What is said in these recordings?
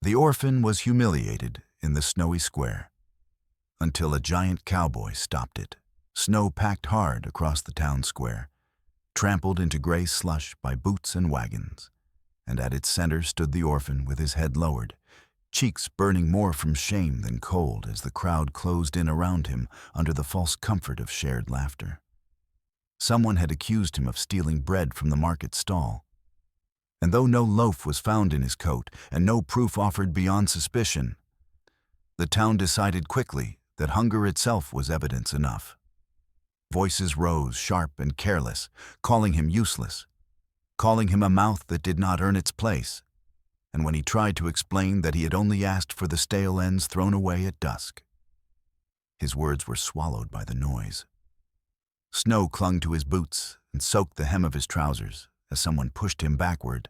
The orphan was humiliated in the snowy square until a giant cowboy stopped it. Snow packed hard across the town square, trampled into gray slush by boots and wagons, and at its center stood the orphan with his head lowered, cheeks burning more from shame than cold as the crowd closed in around him under the false comfort of shared laughter. Someone had accused him of stealing bread from the market stall, and though no loaf was found in his coat and no proof offered beyond suspicion, the town decided quickly that hunger itself was evidence enough. Voices rose, sharp and careless, calling him useless, calling him a mouth that did not earn its place, and when he tried to explain that he had only asked for the stale ends thrown away at dusk, his words were swallowed by the noise. Snow clung to his boots and soaked the hem of his trousers as someone pushed him backward,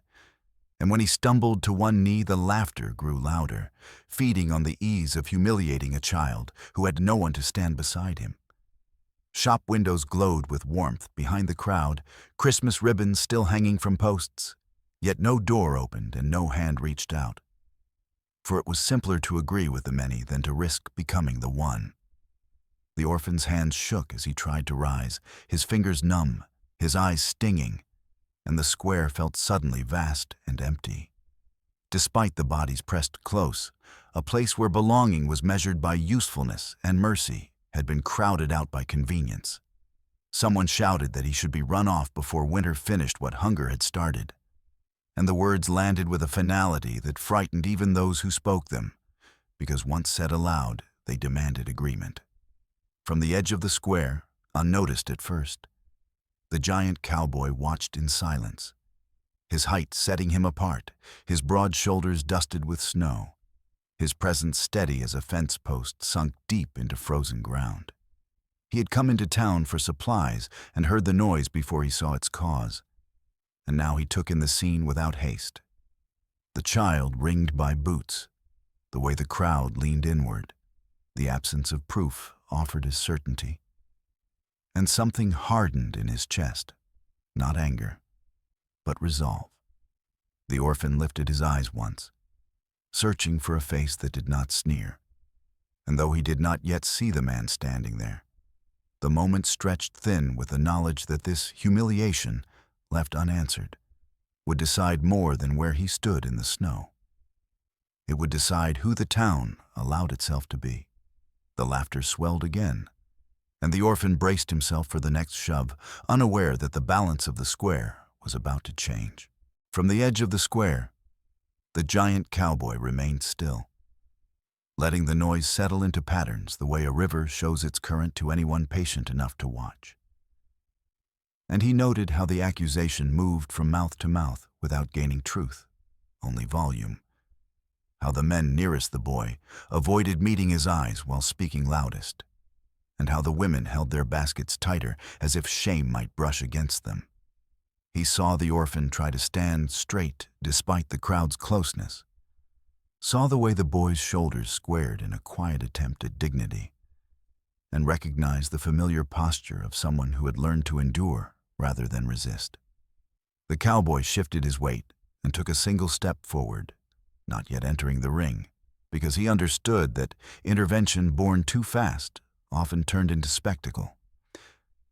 and when he stumbled to one knee, the laughter grew louder, feeding on the ease of humiliating a child who had no one to stand beside him. Shop windows glowed with warmth behind the crowd, Christmas ribbons still hanging from posts, yet no door opened and no hand reached out. For it was simpler to agree with the many than to risk becoming the one. The orphan's hands shook as he tried to rise, his fingers numb, his eyes stinging, and the square felt suddenly vast and empty. Despite the bodies pressed close, a place where belonging was measured by usefulness and mercy had been crowded out by convenience. Someone shouted that he should be run off before winter finished what hunger had started, and the words landed with a finality that frightened even those who spoke them, because once said aloud, they demanded agreement. From the edge of the square, unnoticed at first, the giant cowboy watched in silence, his height setting him apart, his broad shoulders dusted with snow, his presence steady as a fence post sunk deep into frozen ground. He had come into town for supplies and heard the noise before he saw its cause, and now he took in the scene without haste. The child ringed by boots, the way the crowd leaned inward, the absence of proof offered as certainty. And something hardened in his chest, not anger, but resolve. The orphan lifted his eyes once, searching for a face that did not sneer, and though he did not yet see the man standing there, the moment stretched thin with the knowledge that this humiliation, left unanswered, would decide more than where he stood in the snow. It would decide who the town allowed itself to be. The laughter swelled again, and the orphan braced himself for the next shove, unaware that the balance of the square was about to change. From the edge of the square, the giant cowboy remained still, letting the noise settle into patterns the way a river shows its current to anyone patient enough to watch. And he noted how the accusation moved from mouth to mouth without gaining truth, only volume. How the men nearest the boy avoided meeting his eyes while speaking loudest, and how the women held their baskets tighter as if shame might brush against them. He saw the orphan try to stand straight despite the crowd's closeness, saw the way the boy's shoulders squared in a quiet attempt at dignity, and recognized the familiar posture of someone who had learned to endure rather than resist. The cowboy shifted his weight and took a single step forward, not yet entering the ring, because he understood that intervention born too fast often turned into spectacle,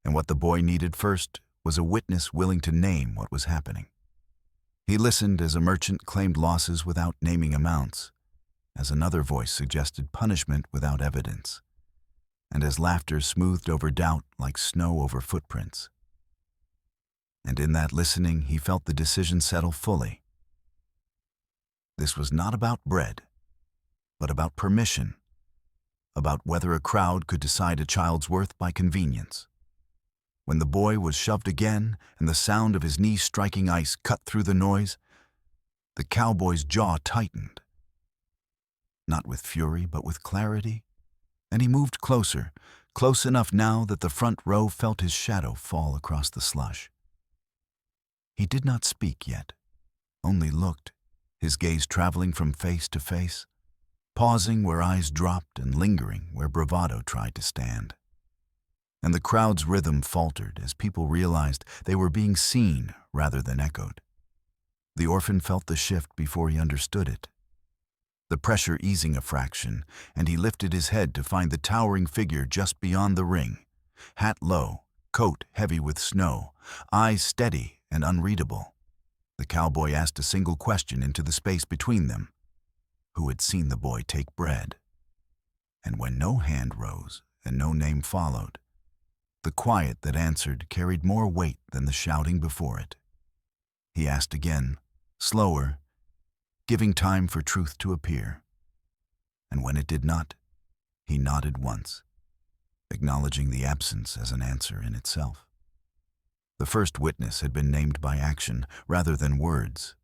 and what the boy needed first was a witness willing to name what was happening. He listened as a merchant claimed losses without naming amounts, as another voice suggested punishment without evidence, and as laughter smoothed over doubt like snow over footprints. And in that listening, he felt the decision settle fully. This was not about bread, but about permission, about whether a crowd could decide a child's worth by convenience. When the boy was shoved again and the sound of his knee striking ice cut through the noise, the cowboy's jaw tightened. Not with fury, but with clarity, and he moved closer, close enough now that the front row felt his shadow fall across the slush. He did not speak yet, only looked, his gaze traveling from face to face, pausing where eyes dropped and lingering where bravado tried to stand. And the crowd's rhythm faltered as people realized they were being seen rather than echoed. The orphan felt the shift before he understood it. the pressure easing a fraction, and he lifted his head to find the towering figure just beyond the ring. Hat low, coat heavy with snow, eyes steady and unreadable. The cowboy asked a single question into the space between them. Who had seen the boy take bread? And when no hand rose and no name followed, the quiet that answered carried more weight than the shouting before it. He asked again, slower, giving time for truth to appear. And when it did not, he nodded once, acknowledging the absence as an answer in itself. The first witness had been named by action rather than words,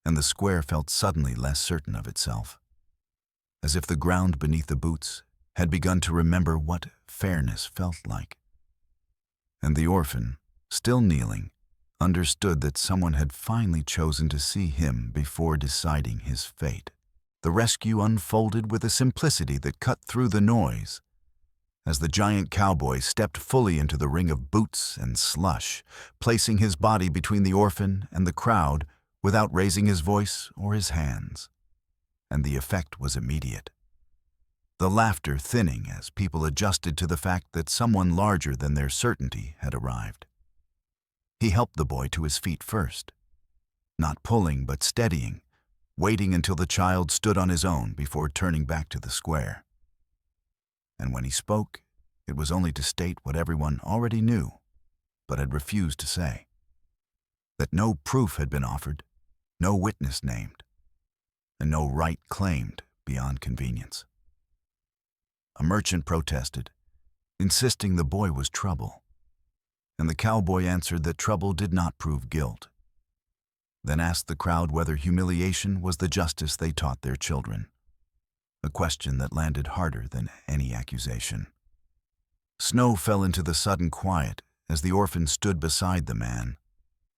and the square felt suddenly less certain of itself, as if the ground beneath the boots had begun to remember what fairness felt like. And the orphan, still kneeling, understood that someone had finally chosen to see him before deciding his fate. The rescue unfolded with a simplicity that cut through the noise. As the giant cowboy stepped fully into the ring of boots and slush, placing his body between the orphan and the crowd without raising his voice or his hands. And the effect was immediate. The laughter thinning as people adjusted to the fact that someone larger than their certainty had arrived. He helped the boy to his feet first, not pulling but steadying, waiting until the child stood on his own before turning back to the square. And when he spoke, it was only to state what everyone already knew, but had refused to say. That no proof had been offered, no witness named, and no right claimed beyond convenience. A merchant protested, insisting the boy was trouble, and the cowboy answered that trouble did not prove guilt, then asked the crowd whether humiliation was the justice they taught their children, a question that landed harder than any accusation. Snow fell into the sudden quiet as the orphan stood beside the man,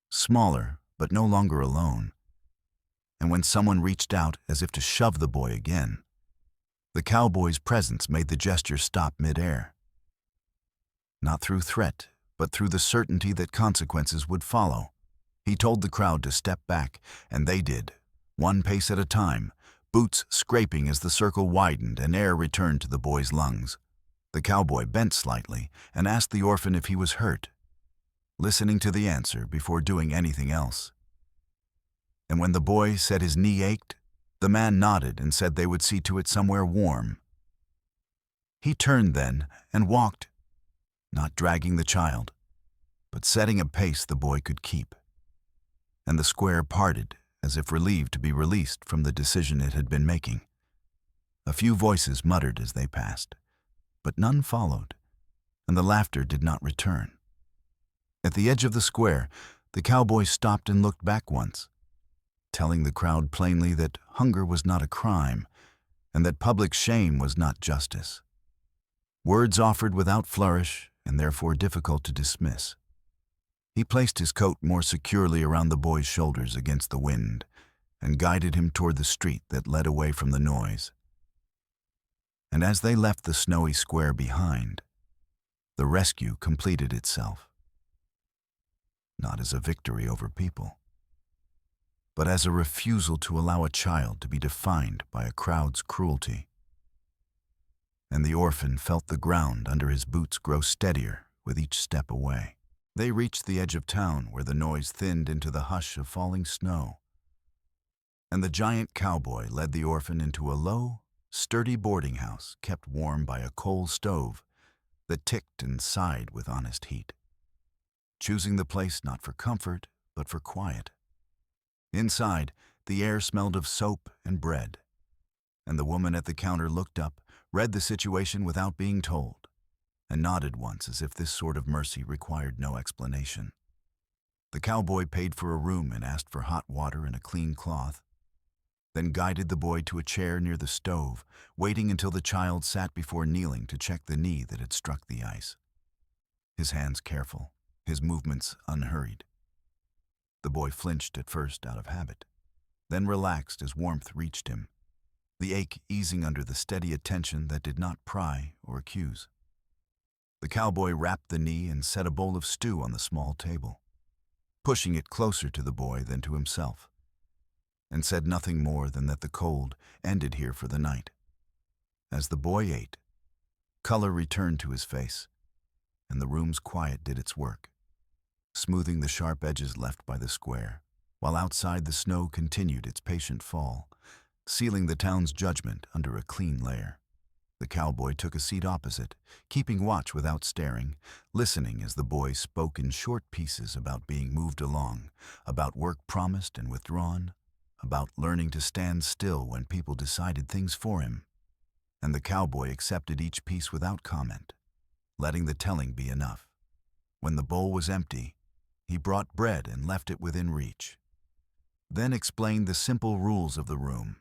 smaller but no longer alone, and when someone reached out as if to shove the boy again, the cowboy's presence made the gesture stop mid-air. Not through threat, but through the certainty that consequences would follow. He told the crowd to step back, and they did, one pace at a time, boots scraping as the circle widened and air returned to the boy's lungs. The cowboy bent slightly and asked the orphan if he was hurt, listening to the answer before doing anything else. And when the boy said his knee ached, the man nodded and said they would see to it somewhere warm. He turned then and walked, not dragging the child, but setting a pace the boy could keep. And the square parted, as if relieved to be released from the decision it had been making. A few voices muttered as they passed, but none followed, and the laughter did not return. At the edge of the square, the cowboy stopped and looked back once, telling the crowd plainly that hunger was not a crime, and that public shame was not justice. Words offered without flourish, and therefore difficult to dismiss. He placed his coat more securely around the boy's shoulders against the wind, and guided him toward the street that led away from the noise. And as they left the snowy square behind, the rescue completed itself. Not as a victory over people, but as a refusal to allow a child to be defined by a crowd's cruelty. And the orphan felt the ground under his boots grow steadier with each step away. They reached the edge of town where the noise thinned into the hush of falling snow, and the giant cowboy led the orphan into a low, sturdy boarding house kept warm by a coal stove that ticked and sighed with honest heat, choosing the place not for comfort but for quiet. Inside, the air smelled of soap and bread, and the woman at the counter looked up, read the situation without being told, and nodded once as if this sort of mercy required no explanation. The cowboy paid for a room and asked for hot water and a clean cloth, then guided the boy to a chair near the stove, waiting until the child sat before kneeling to check the knee that had struck the ice. His hands careful, his movements unhurried. The boy flinched at first out of habit, then relaxed as warmth reached him, the ache easing under the steady attention that did not pry or accuse. The cowboy wrapped the knee and set a bowl of stew on the small table, pushing it closer to the boy than to himself. and said nothing more than that the cold ended here for the night. As the boy ate, color returned to his face, and the room's quiet did its work, smoothing the sharp edges left by the square, while outside the snow continued its patient fall, sealing the town's judgment under a clean layer. The cowboy took a seat opposite, keeping watch without staring, listening as the boy spoke in short pieces about being moved along, about work promised and withdrawn, about learning to stand still when people decided things for him. And the cowboy accepted each piece without comment, letting the telling be enough. When the bowl was empty, he brought bread and left it within reach, then explained the simple rules of the room.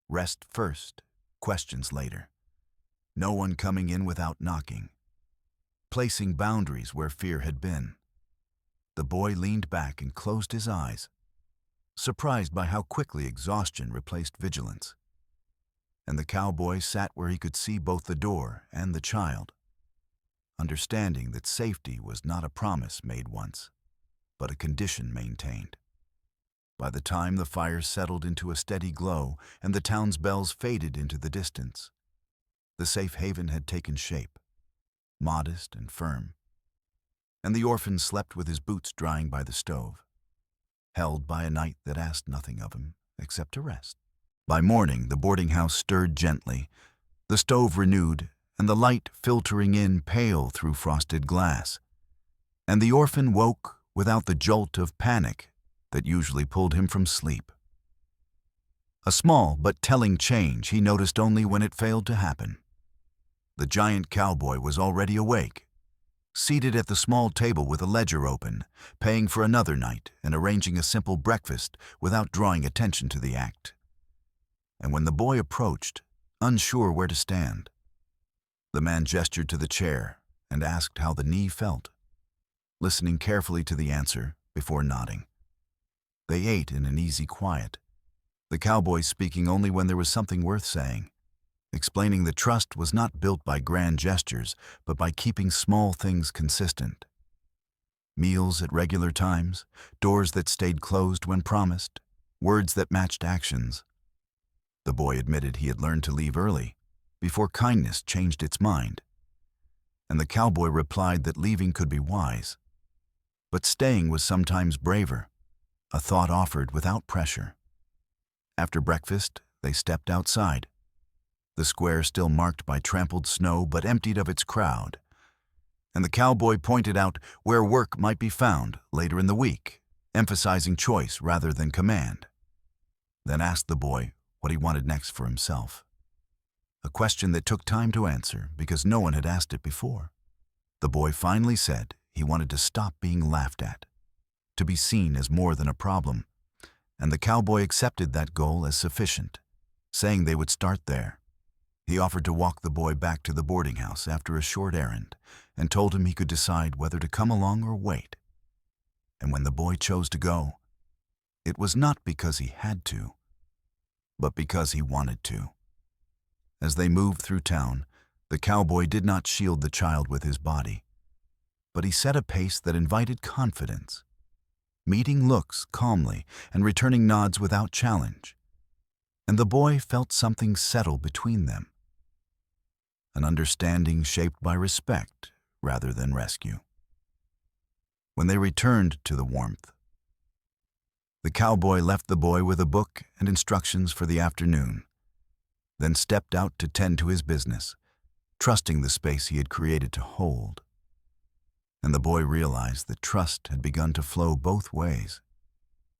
Rest first, questions later. No one coming in without knocking. Placing boundaries where fear had been. The boy leaned back and closed his eyes, surprised by how quickly exhaustion replaced vigilance. And the cowboy sat where he could see both the door and the child, understanding that safety was not a promise made once, but a condition maintained. By the time the fire settled into a steady glow and the town's bells faded into the distance, the safe haven had taken shape, modest and firm, and the orphan slept with his boots drying by the stove, held by a night that asked nothing of him except to rest. By morning, the boarding house stirred gently, the stove renewed, and the light filtering in pale through frosted glass, and the orphan woke without the jolt of panic that usually pulled him from sleep. A small but telling change he noticed only when it failed to happen. The giant cowboy was already awake, seated at the small table with a ledger open, paying for another night and arranging a simple breakfast without drawing attention to the act. And when the boy approached, unsure where to stand, the man gestured to the chair and asked how the knee felt, listening carefully to the answer before nodding. They ate in an easy quiet, the cowboy speaking only when there was something worth saying, explaining that trust was not built by grand gestures, but by keeping small things consistent. Meals at regular times, doors that stayed closed when promised, words that matched actions. The boy admitted he had learned to leave early, before kindness changed its mind. And the cowboy replied that leaving could be wise, but staying was sometimes braver, a thought offered without pressure. After breakfast, they stepped outside, the square still marked by trampled snow but emptied of its crowd, and the cowboy pointed out where work might be found later in the week, emphasizing choice rather than command, then asked the boy what he wanted next for himself. A question that took time to answer because no one had asked it before. The boy finally said he wanted to stop being laughed at, to be seen as more than a problem, and the cowboy accepted that goal as sufficient, saying they would start there. He offered to walk the boy back to the boarding house after a short errand and told him he could decide whether to come along or wait. And when the boy chose to go, it was not because he had to, but because he wanted to. As they moved through town, the cowboy did not shield the child with his body, but he set a pace that invited confidence, meeting looks calmly and returning nods without challenge. And the boy felt something settle between them, an understanding shaped by respect rather than rescue. When they returned to the warmth, the cowboy left the boy with a book and instructions for the afternoon, then stepped out to tend to his business, trusting the space he had created to hold. And the boy realized that trust had begun to flow both ways,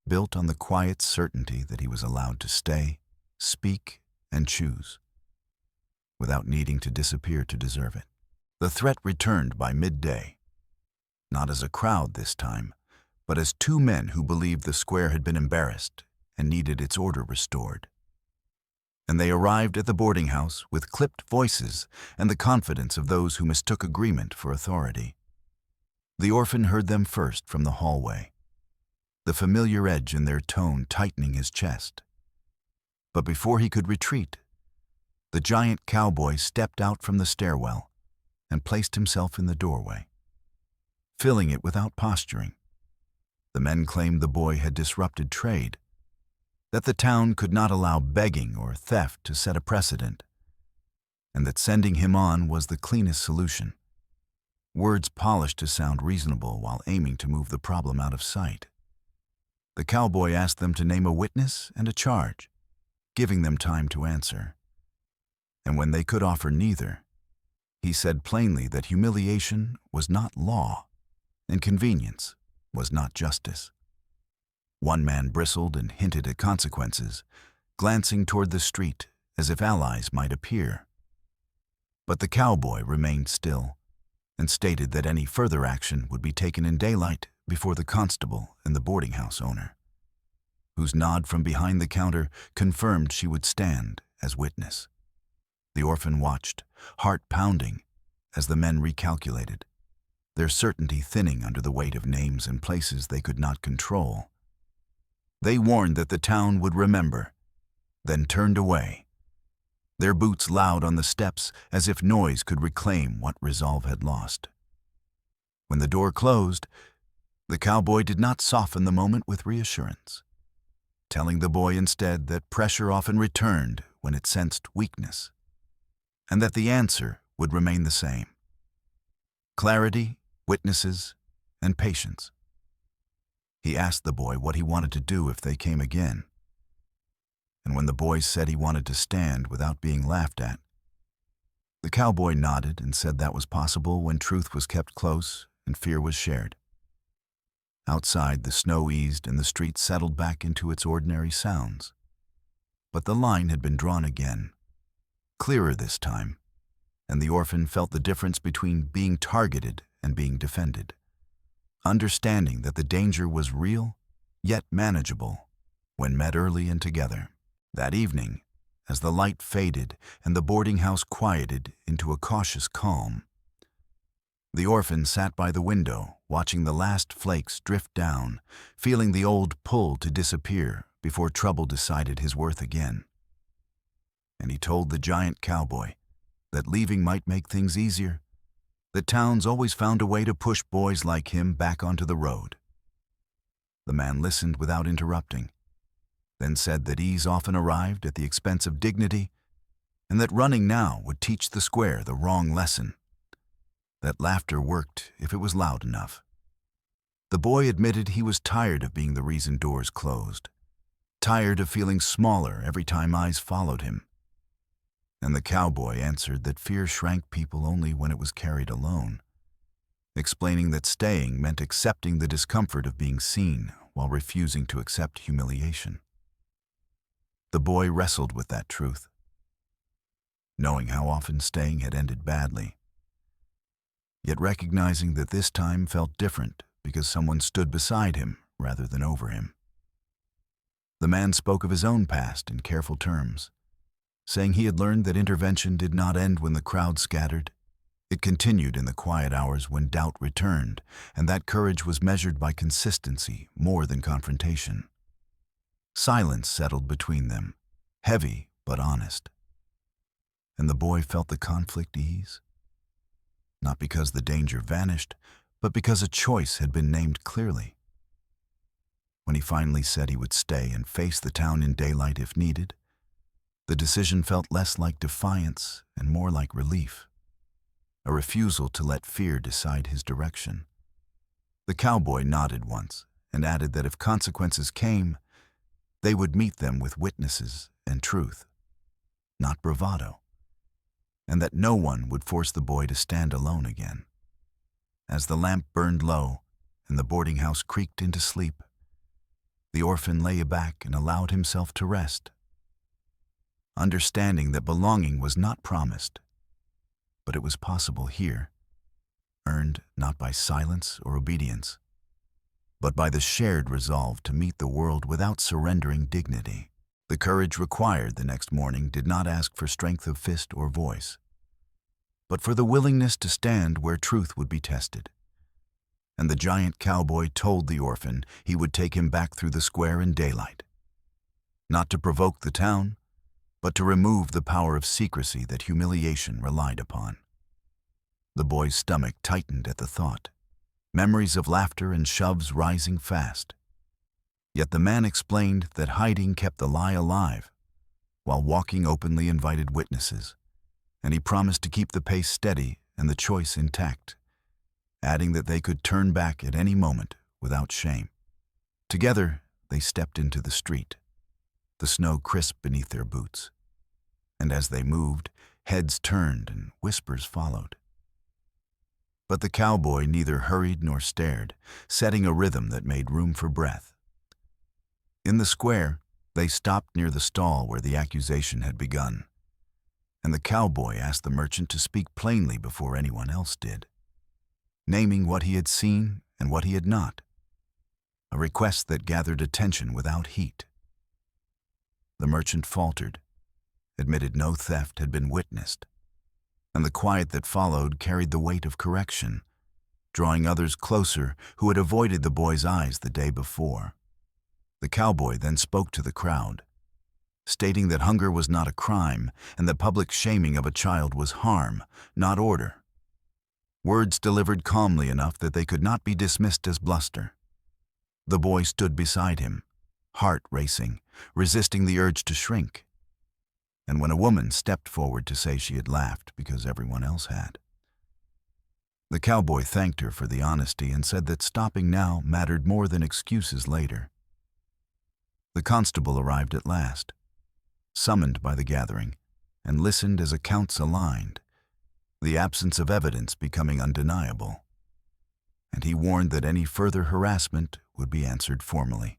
built on the quiet certainty that he was allowed to stay, speak, and choose, without needing to disappear to deserve it. The threat returned by midday, not as a crowd this time, but as two men who believed the square had been embarrassed and needed its order restored. And they arrived at the boarding house with clipped voices and the confidence of those who mistook agreement for authority. The orphan heard them first from the hallway, the familiar edge in their tone tightening his chest. But before he could retreat, the giant cowboy stepped out from the stairwell and placed himself in the doorway, filling it without posturing. The men claimed the boy had disrupted trade, that the town could not allow begging or theft to set a precedent, and that sending him on was the cleanest solution. Words polished to sound reasonable while aiming to move the problem out of sight. The cowboy asked them to name a witness and a charge, giving them time to answer. And when they could offer neither, he said plainly that humiliation was not law, and convenience was not justice. One man bristled and hinted at consequences, glancing toward the street as if allies might appear. But the cowboy remained still and stated that any further action would be taken in daylight before the constable and the boarding house owner, whose nod from behind the counter confirmed she would stand as witness. The orphan watched, heart pounding, as the men recalculated, their certainty thinning under the weight of names and places they could not control. They warned that the town would remember, then turned away, their boots loud on the steps as if noise could reclaim what resolve had lost. When the door closed, the cowboy did not soften the moment with reassurance, telling the boy instead that pressure often returned when it sensed weakness, and that the answer would remain the same: clarity, witnesses, and patience. He asked the boy what he wanted to do if they came again, and when the boy said he wanted to stand without being laughed at, the cowboy nodded and said that was possible when truth was kept close and fear was shared. Outside, the snow eased and the street settled back into its ordinary sounds. But the line had been drawn again, clearer this time, and the orphan felt the difference between being targeted and being defended, understanding that the danger was real, yet manageable, when met early and together. That evening, as the light faded and the boarding house quieted into a cautious calm, the orphan sat by the window, watching the last flakes drift down, feeling the old pull to disappear before trouble decided his worth again. And he told the giant cowboy that leaving might make things easier, that towns always found a way to push boys like him back onto the road. The man listened without interrupting, then said that ease often arrived at the expense of dignity, and that running now would teach the square the wrong lesson, that laughter worked if it was loud enough. The boy admitted he was tired of being the reason doors closed, tired of feeling smaller every time eyes followed him. And the cowboy answered that fear shrank people only when it was carried alone, explaining that staying meant accepting the discomfort of being seen while refusing to accept humiliation. The boy wrestled with that truth, knowing how often staying had ended badly, yet recognizing that this time felt different because someone stood beside him rather than over him. The man spoke of his own past in careful terms, saying he had learned that intervention did not end when the crowd scattered. It continued in the quiet hours when doubt returned, and that courage was measured by consistency more than confrontation. Silence settled between them, heavy but honest. And the boy felt the conflict ease, not because the danger vanished, but because a choice had been named clearly. When he finally said he would stay and face the town in daylight if needed, the decision felt less like defiance and more like relief, a refusal to let fear decide his direction. The cowboy nodded once and added that if consequences came, they would meet them with witnesses and truth, not bravado, and that no one would force the boy to stand alone again. As the lamp burned low and the boarding house creaked into sleep, the orphan lay back and allowed himself to rest, understanding that belonging was not promised, but it was possible here, earned not by silence or obedience, but by the shared resolve to meet the world without surrendering dignity. The courage required the next morning did not ask for strength of fist or voice, but for the willingness to stand where truth would be tested. And the giant cowboy told the orphan he would take him back through the square in daylight, not to provoke the town, but to remove the power of secrecy that humiliation relied upon. The boy's stomach tightened at the thought, memories of laughter and shoves rising fast. Yet the man explained that hiding kept the lie alive, while walking openly invited witnesses, and he promised to keep the pace steady and the choice intact, adding that they could turn back at any moment without shame. Together, they stepped into the street, the snow crisp beneath their boots, and as they moved, heads turned and whispers followed. But the cowboy neither hurried nor stared, setting a rhythm that made room for breath. In the square, they stopped near the stall where the accusation had begun, and the cowboy asked the merchant to speak plainly before anyone else did, naming what he had seen and what he had not, a request that gathered attention without heat. The merchant faltered, admitted no theft had been witnessed, and the quiet that followed carried the weight of correction, drawing others closer who had avoided the boy's eyes the day before. The cowboy then spoke to the crowd, stating that hunger was not a crime and that public shaming of a child was harm, not order. Words delivered calmly enough that they could not be dismissed as bluster. The boy stood beside him, heart racing, resisting the urge to shrink. And when a woman stepped forward to say she had laughed because everyone else had, the cowboy thanked her for the honesty and said that stopping now mattered more than excuses later. The constable arrived at last, summoned by the gathering, and listened as accounts aligned, the absence of evidence becoming undeniable, and he warned that any further harassment would be answered formally.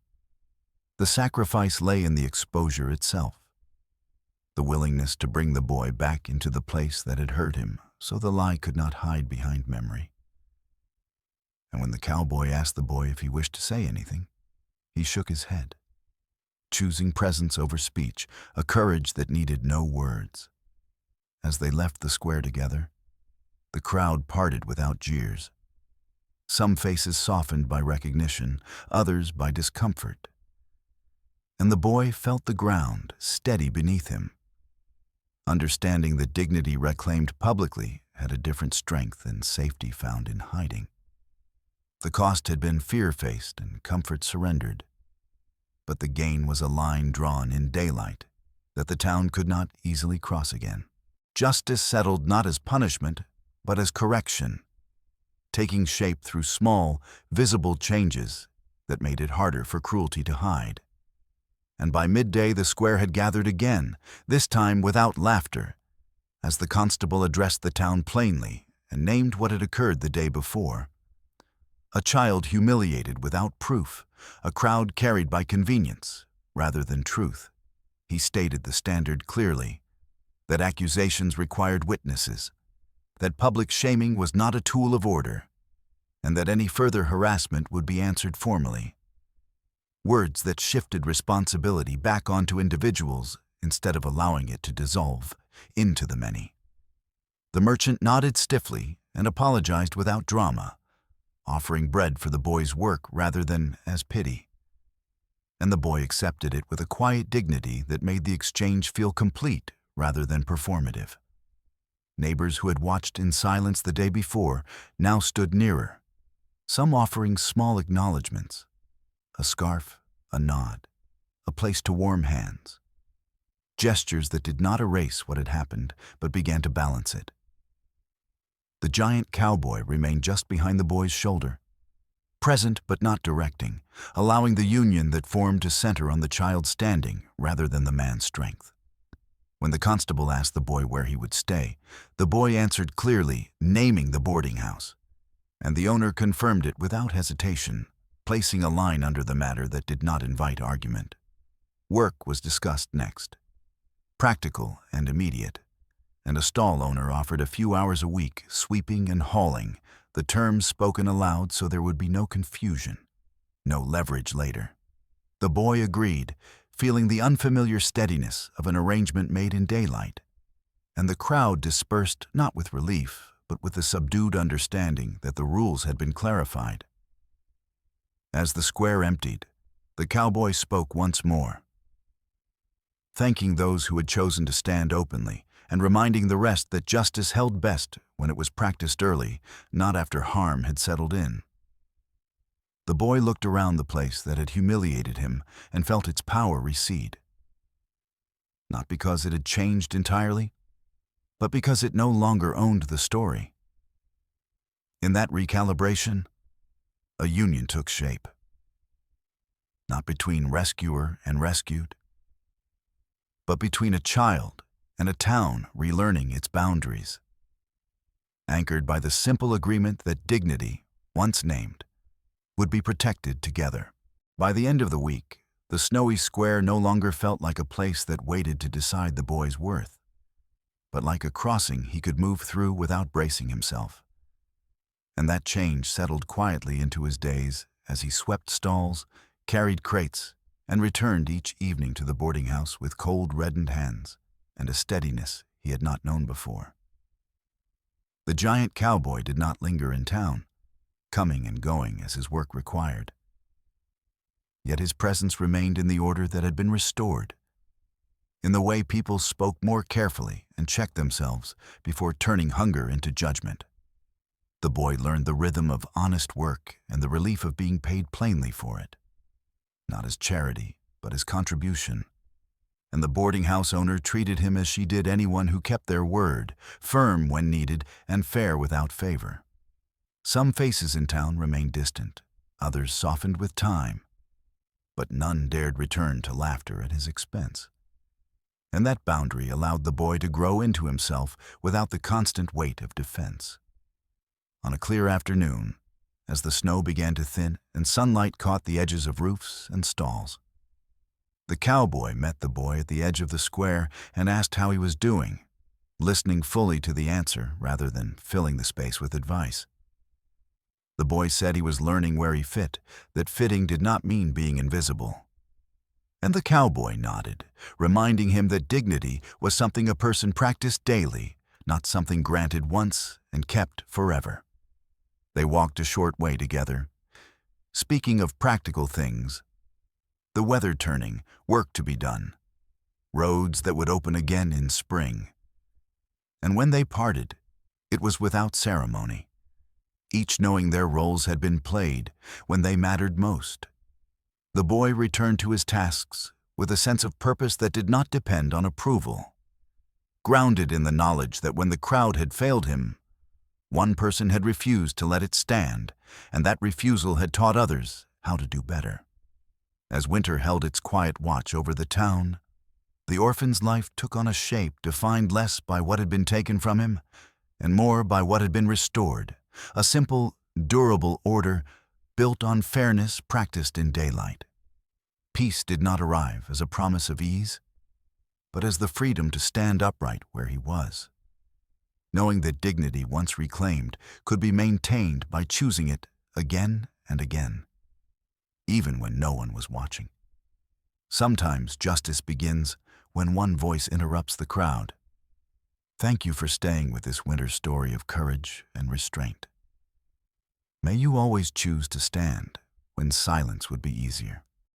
The sacrifice lay in the exposure itself, the willingness to bring the boy back into the place that had hurt him so the lie could not hide behind memory. And when the cowboy asked the boy if he wished to say anything, he shook his head, choosing presence over speech, a courage that needed no words. As they left the square together, the crowd parted without jeers. Some faces softened by recognition, others by discomfort. And the boy felt the ground steady beneath him, understanding that dignity reclaimed publicly had a different strength than safety found in hiding. The cost had been fear-faced and comfort surrendered, but the gain was a line drawn in daylight that the town could not easily cross again. Justice settled not as punishment, but as correction, taking shape through small, visible changes that made it harder for cruelty to hide. And by midday the square had gathered again, this time without laughter, as the constable addressed the town plainly and named what had occurred the day before. A child humiliated without proof, a crowd carried by convenience rather than truth. He stated the standard clearly, that accusations required witnesses, that public shaming was not a tool of order, and that any further harassment would be answered formally. Words that shifted responsibility back onto individuals instead of allowing it to dissolve into the many. The merchant nodded stiffly and apologized without drama, offering bread for the boy's work rather than as pity. And the boy accepted it with a quiet dignity that made the exchange feel complete rather than performative. Neighbors who had watched in silence the day before now stood nearer, some offering small acknowledgments, a scarf, a nod, a place to warm hands. Gestures that did not erase what had happened, but began to balance it. The giant cowboy remained just behind the boy's shoulder, present but not directing, allowing the union that formed to center on the child's standing rather than the man's strength. When the constable asked the boy where he would stay, the boy answered clearly, naming the boarding house, and the owner confirmed it without hesitation, placing a line under the matter that did not invite argument. Work was discussed next, practical and immediate, and a stall owner offered a few hours a week, sweeping and hauling, the terms spoken aloud so there would be no confusion, no leverage later. The boy agreed, feeling the unfamiliar steadiness of an arrangement made in daylight, and the crowd dispersed not with relief, but with the subdued understanding that the rules had been clarified. As the square emptied, the cowboy spoke once more, thanking those who had chosen to stand openly and reminding the rest that justice held best when it was practiced early, not after harm had settled in. The boy looked around the place that had humiliated him and felt its power recede. Not because it had changed entirely, but because it no longer owned the story. In that recalibration, a union took shape. Not between rescuer and rescued, but between a child and a town relearning its boundaries, anchored by the simple agreement that dignity, once named, would be protected together. By the end of the week, the snowy square no longer felt like a place that waited to decide the boy's worth, but like a crossing he could move through without bracing himself. And that change settled quietly into his days as he swept stalls, carried crates, and returned each evening to the boarding house with cold, reddened hands and a steadiness he had not known before. The giant cowboy did not linger in town, coming and going as his work required. Yet his presence remained in the order that had been restored, in the way people spoke more carefully and checked themselves before turning hunger into judgment. The boy learned the rhythm of honest work and the relief of being paid plainly for it, not as charity, but as contribution. And the boarding house owner treated him as she did anyone who kept their word, firm when needed and fair without favor. Some faces in town remained distant, others softened with time, but none dared return to laughter at his expense. And that boundary allowed the boy to grow into himself without the constant weight of defense. On a clear afternoon, as the snow began to thin and sunlight caught the edges of roofs and stalls, the cowboy met the boy at the edge of the square and asked how he was doing, listening fully to the answer rather than filling the space with advice. The boy said he was learning where he fit, that fitting did not mean being invisible. And the cowboy nodded, reminding him that dignity was something a person practiced daily, not something granted once and kept forever. They walked a short way together. Speaking of practical things, the weather turning, work to be done, roads that would open again in spring. And when they parted, it was without ceremony, each knowing their roles had been played when they mattered most. The boy returned to his tasks with a sense of purpose that did not depend on approval, grounded in the knowledge that when the crowd had failed him, one person had refused to let it stand, and that refusal had taught others how to do better. As winter held its quiet watch over the town, the orphan's life took on a shape defined less by what had been taken from him and more by what had been restored, a simple, durable order built on fairness practiced in daylight. Peace did not arrive as a promise of ease, but as the freedom to stand upright where he was, knowing that dignity once reclaimed could be maintained by choosing it again and again, even when no one was watching. Sometimes justice begins when one voice interrupts the crowd. Thank you for staying with this winter story of courage and restraint. May you always choose to stand when silence would be easier.